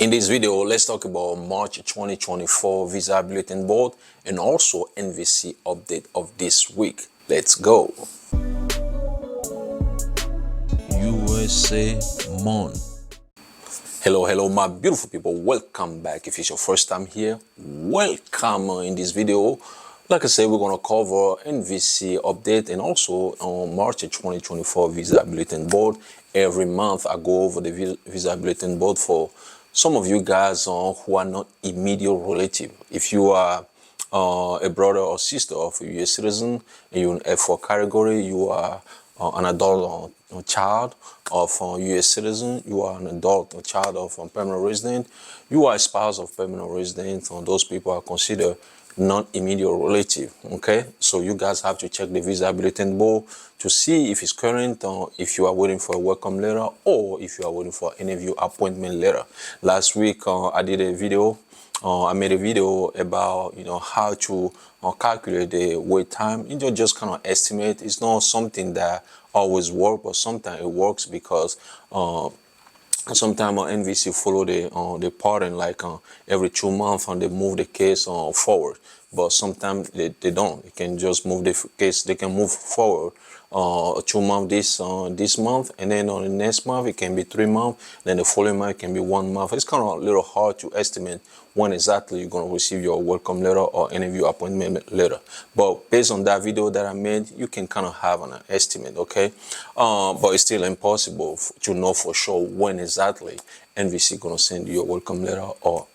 In this video, let's talk about March 2024 Visa Bulletin Board and also NVC update of this week. Let's go. USA Mon. Hello my beautiful people, welcome back. If it's your first time here, welcome. In this video, like I said, we're going to cover NVC update and also on March 2024 Visa Bulletin Board. Every month I go over the Visa Bulletin Board for some of you guys who are not immediate relative. If you are a brother or sister of a U.S. citizen and you're in F4 category, you are an adult or child of a U.S. citizen, you are an adult or child of a permanent resident, you are a spouse of permanent resident, those people are considered non-immediate relative. Okay, so you guys have to check the Visa Bulletin Board to see if it's current, or if you are waiting for a welcome letter, or if you are waiting for an interview appointment letter. Last week I did a video. I made a video about how to calculate the wait time. Just kind of estimate. It's not something that always works, but sometimes it works because sometimes NVC follow the pattern, like every 2 months, and they move the case forward. But sometimes they don't. They can just move the case. They can move forward 2 months this month, and then on the next month it can be 3 months. Then the following month it can be 1 month. It's kind of a little hard to estimate when exactly you're going to receive your welcome letter or interview appointment letter. But based on that video that I made, you can kind of have an estimate, okay? But it's still impossible to know for sure when exactly NVC going to send you a welcome letter or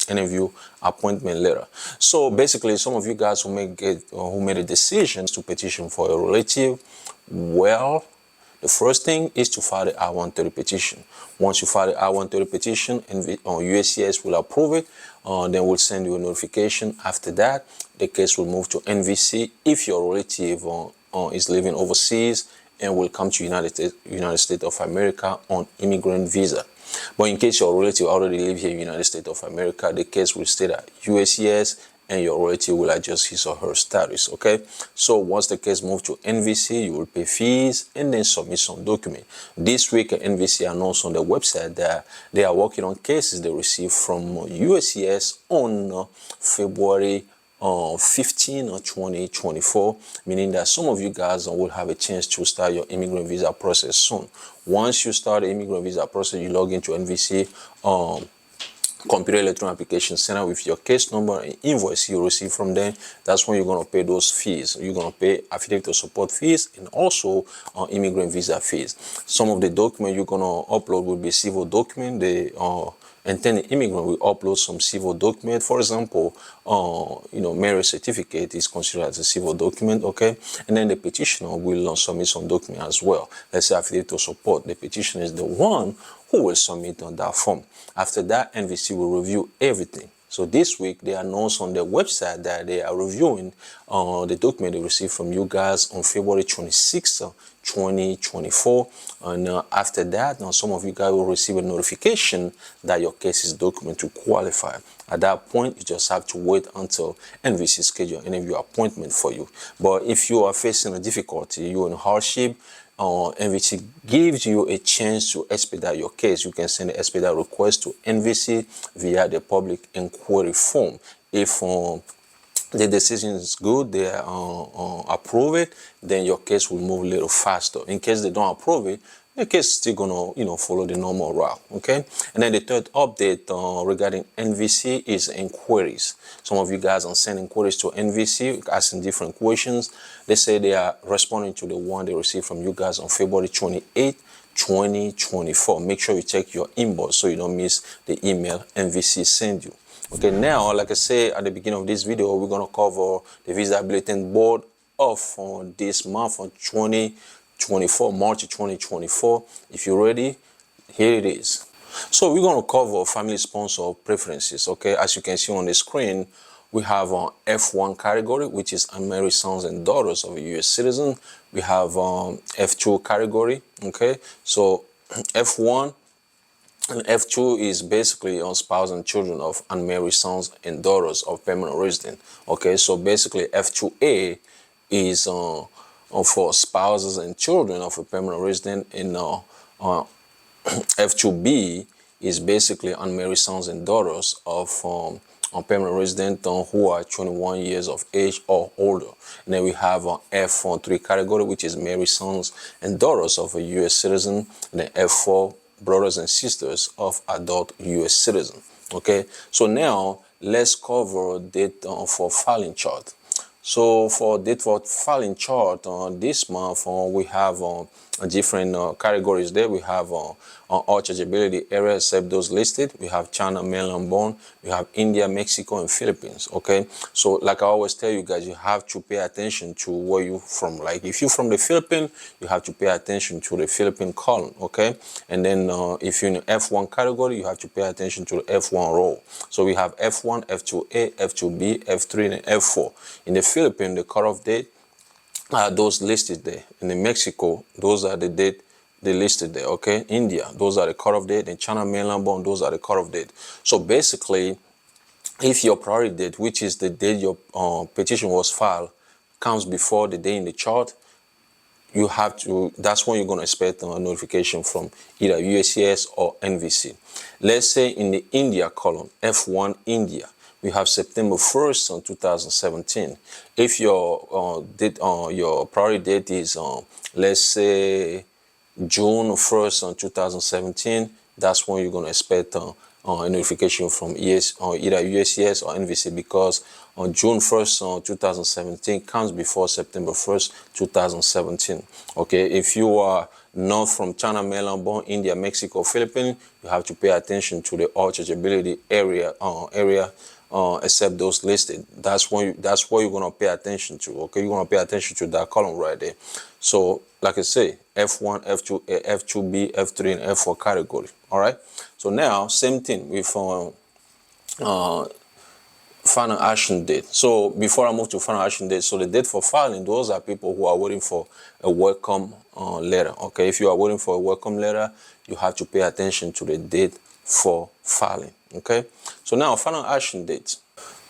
interview appointment letter. So basically, some of you guys who made a decision to petition for a relative, well, the first thing is to file the I-130 petition. Once you file the I-130 petition, USCIS will approve it. Then we'll send you a notification. After that, the case will move to NVC if your relative is living overseas and will come to United States of America on immigrant visa. But in case your relative already live here in United States of America, the case will stay at USCIS and your relative will adjust his or her status, okay? So once the case moves to NVC, you will pay fees and then submit some document. This week, NVC announced on the website that they are working on cases they received from USCIS on February 15 or 2024, meaning that some of you guys will have a chance to start your immigrant visa process soon. Once you start the immigrant visa process, you log into NVC Computer Electronic Application Center with your case number and invoice you receive from them. That's when you're going to pay those fees. You're going to pay affidavit of support fees and also immigrant visa fees. Some of the documents you're going to upload will be civil document. The intended immigrant will upload some civil document. For example, marriage certificate is considered as a civil document, okay? And then the petitioner will submit some document as well. Let's say affidavit of support. The petitioner is the one who will submit on that form. After that, NVC will review everything. So this week, they announced on their website that they are reviewing the document they received from you guys on February 26th, 2024. And after that, now some of you guys will receive a notification that your case is document to qualify. At that point, you just have to wait until NVC schedule an interview appointment for you. But if you are facing a difficulty, you're in hardship, NVC gives you a chance to expedite your case. You can send an expedite request to NVC via the public inquiry form. If the decision is good, they approve it, then your case will move a little faster. In case they don't approve it, the case is still gonna follow the normal route, okay? And then the third update regarding NVC is inquiries. Some of you guys are sending inquiries to NVC, asking different questions. They say they are responding to the one they received from you guys on February 28, 2024. Make sure you check your inbox so you don't miss the email NVC send you. Okay, now, like I said at the beginning of this video, we're gonna cover the Visa Bulletin Board of this month on March 2024. If you're ready, here it is. So we're going to cover family sponsor preferences, okay? As you can see on the screen, we have F1 category, which is unmarried sons and daughters of a U.S. citizen. We have F2 category, okay? So F1 and F2 is basically on spouse and children of unmarried sons and daughters of permanent resident, okay? So basically F2A is for spouses and children of a permanent resident, and F2B is basically unmarried sons and daughters of permanent resident who are 21 years of age or older. And then we have F3 category, which is married sons and daughters of a U.S. citizen, and then F4 brothers and sisters of adult U.S. citizen. Okay, so now let's cover date for filing chart. So for date for filing chart this month, we have different categories there. We have all chargeability area except those listed. We have China, mainland born. We have India, Mexico, and Philippines. Okay, so like I always tell you guys, you have to pay attention to where you from. Like if you're from the Philippines, you have to pay attention to the Philippine column. Okay, and then if you're in the F1 category, you have to pay attention to the F1 row. So we have F1, F2A, F2B, F3, and F4. In the Philippines, the cutoff date are those listed there. In the Mexico, those are the date they listed there. Okay, India, those are the cutoff date. And China mainland born, those are the cutoff date. So basically, if your priority date, which is the date your petition was filed, comes before the day in the chart, you have to, that's when you're going to expect a notification from either USCIS or NVC. Let's say in the India column, F1 India, we have September 1st, 2017. If your your priority date is, let's say, June 1st, 2017, that's when you're going to expect a notification from either USCIS or NVC, because on June 1st, 2017 comes before September 1st, 2017. Okay, if you are not from China, mainland born, India, Mexico, Philippines, you have to pay attention to the all chargeability area except those listed. That's what you're going to pay attention to. Okay, you're going to pay attention to that column right there. So like I say, F1, F2, F2B, F3, and F4 category. All right, so now same thing with final action date. So before I move to final action date, so the date for filing, those are people who are waiting for a welcome letter. Okay, if you are waiting for a welcome letter, you have to pay attention to the date for filing. Okay, so now final action date.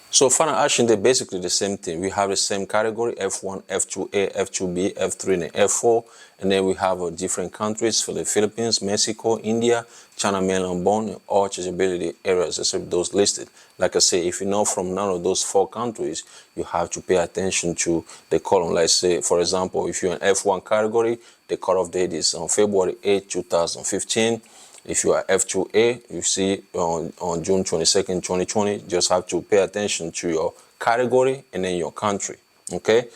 So final action date, basically the same thing. We have the same category, F1, F2A, F2B, F3, and F4. And then we have different countries for the Philippines, Mexico, India, China mainland born, and all chargeability areas except those listed. Like I say, if you're not from none of those 4 countries, you have to pay attention to the column. Let's say, for example, if you're in F1 category, the cutoff date is on February 8, 2015. If you are F2A, you see on June 22nd, 2020, just have to pay attention to your category and then your country. Okay,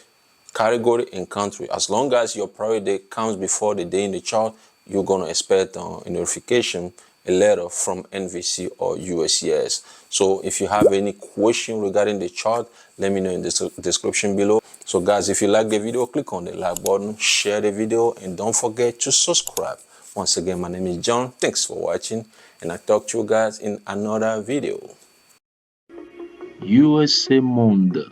category and country. As long as your priority date comes before the day in the chart, you're going to expect a notification, a letter from NVC or USCIS. So if you have any question regarding the chart, let me know in the description below. So guys, if you like the video, click on the like button, share the video, and don't forget to subscribe. Once again, my name is John. Thanks for watching, and I talk to you guys in another video. USA Monde.